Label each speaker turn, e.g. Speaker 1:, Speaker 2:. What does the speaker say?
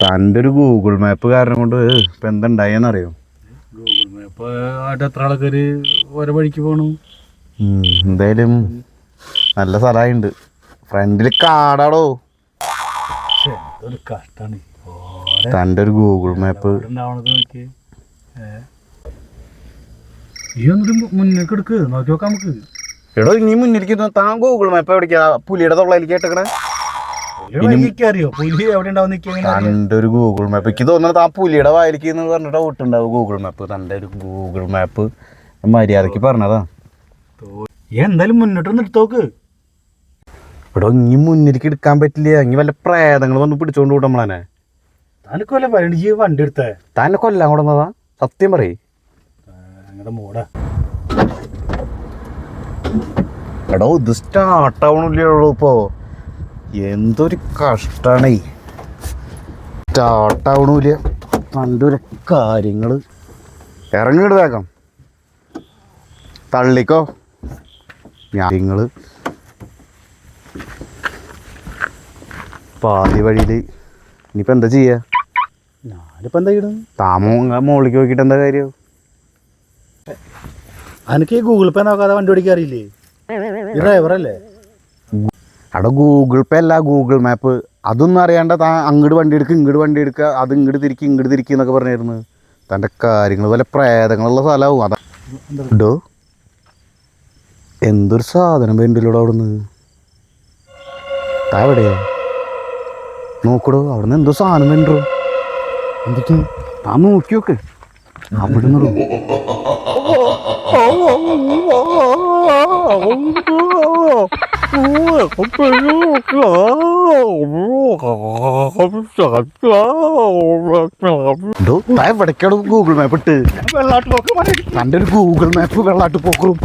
Speaker 1: തൻ്റെ ഒരു Google map കാരണം കൊണ്ട് ഇപ്പം എന്തുണ്ടായെന്നറിയോ?
Speaker 2: ഗൂഗിൾ മാപ്പ് ആയിട്ട് എത്ര ആൾക്കാർ ഓരോ വഴിക്ക് പോകണു.
Speaker 1: എന്തായാലും നല്ല സ്ഥലമായിട്ടുണ്ട്. ഫ്രണ്ടിൽ കാടാടോ.
Speaker 2: ഒരു കഷ്ടാണ്
Speaker 1: തൻ്റെ ഒരു ഗൂഗിൾ മാപ്പ്
Speaker 2: ഉണ്ടാവണത്. നോക്കി ഈ ഒന്നിട്ട് മുന്നേക്ക് എടുക്ക്, നോക്കി നോക്കാം നമുക്ക്.
Speaker 1: എടോ ഇനി മുന്നിലേക്ക് താൻ ഗൂഗിൾ മാപ്പ് എവിടേക്കാ പുലിയുടെ തൊള്ളയിലേക്ക് കേട്ടേക്കണേ?
Speaker 2: അറിയോ പുലി എവിടെ ഉണ്ടാവും?
Speaker 1: തൻ്റെ ഒരു ഗൂഗിൾ മാപ്പ് എനിക്ക് തോന്നുന്നത് താൻ പുലിയുടെ വായിലേക്ക് എന്ന് പറഞ്ഞിട്ട് വിട്ടുണ്ടാവും ഗൂഗിൾ മാപ്പ്. തൻ്റെ ഒരു ഗൂഗിൾ മാപ്പ് മര്യാദക്ക് പറഞ്ഞതാ.
Speaker 2: എന്തായാലും മുന്നോട്ട് എടുത്തോക്ക്.
Speaker 1: ഇവിടെ ഇനി മുന്നിലേക്ക് എടുക്കാൻ പറ്റില്ല. ഇനി വല്ല പ്രേതങ്ങൾ വന്ന് പിടിച്ചോണ്ട് വിടും നമ്മളെ.
Speaker 2: താനക്ക് വല്ല വണ്ടി വണ്ടി എടുത്തേ
Speaker 1: താനെ കൊല്ലാൻ കൊടുന്നതാ? സത്യം പറയേ.
Speaker 2: ഞങ്ങളുടെ മൂടാ
Speaker 1: എടോ ഇത് സ്റ്റാർട്ടാവണില്ലല്ലോ ഇപ്പോ. എന്തൊരു കഷ്ടാണേ, സ്റ്റാർട്ടാവണില്ല. തൻ്റെ ഒരു കാര്യങ്ങൾ ഇറങ്ങിയിട്ട് വേഗം തള്ളിക്കോ. കാര്യങ്ങൾ പാതി വഴിയിൽ ഇനിയിപ്പോൾ എന്താ ചെയ്യുക?
Speaker 2: ഞാനിപ്പോൾ എന്താ ചെയ്യണം?
Speaker 1: താമോ മുകളിലേക്ക് നോക്കിയിട്ട് എന്താ കാര്യം?
Speaker 2: എനിക്ക് ഈ ഗൂഗിൾ പേ നോക്കാതെ വണ്ടി ഓടിക്കാൻ അറിയില്ലേ? ഈ ഡ്രൈവറല്ലേ?
Speaker 1: അവിടെ ഗൂഗിൾ പേ അല്ല, ഗൂഗിൾ മാപ്പ്. അതൊന്നും അറിയാണ്ട താൻ അങ്ങോട്ട് വണ്ടി എടുക്കുക, ഇങ്ങോട്ട് വണ്ടി എടുക്കുക, അത് ഇങ്ങോട്ട് തിരിക്കുക എന്നൊക്കെ പറഞ്ഞിരുന്നു. തൻ്റെ കാര്യങ്ങൾ വല്ല പ്രേതങ്ങളുള്ള സ്ഥലമാവും. അതാ ഉണ്ടോ എന്തൊരു സാധനം വേണ്ടില്ലോ അവിടെ നിന്ന്. താ എവിടെയാ നോക്കടോ, അവിടെ നിന്ന് എന്തോ സാധനം വേണ്ടോ. എന്നിട്ട് താൻ നോക്കി നോക്ക് അവിടെ നിന്നോ. എവിടേക്കാണ് ഗൂഗിൾ മാപ്പ് ഇട്ട്? തൻ്റെ ഒരു ഗൂഗിൾ മാപ്പ് വെള്ളാട്ട് പോക്കറും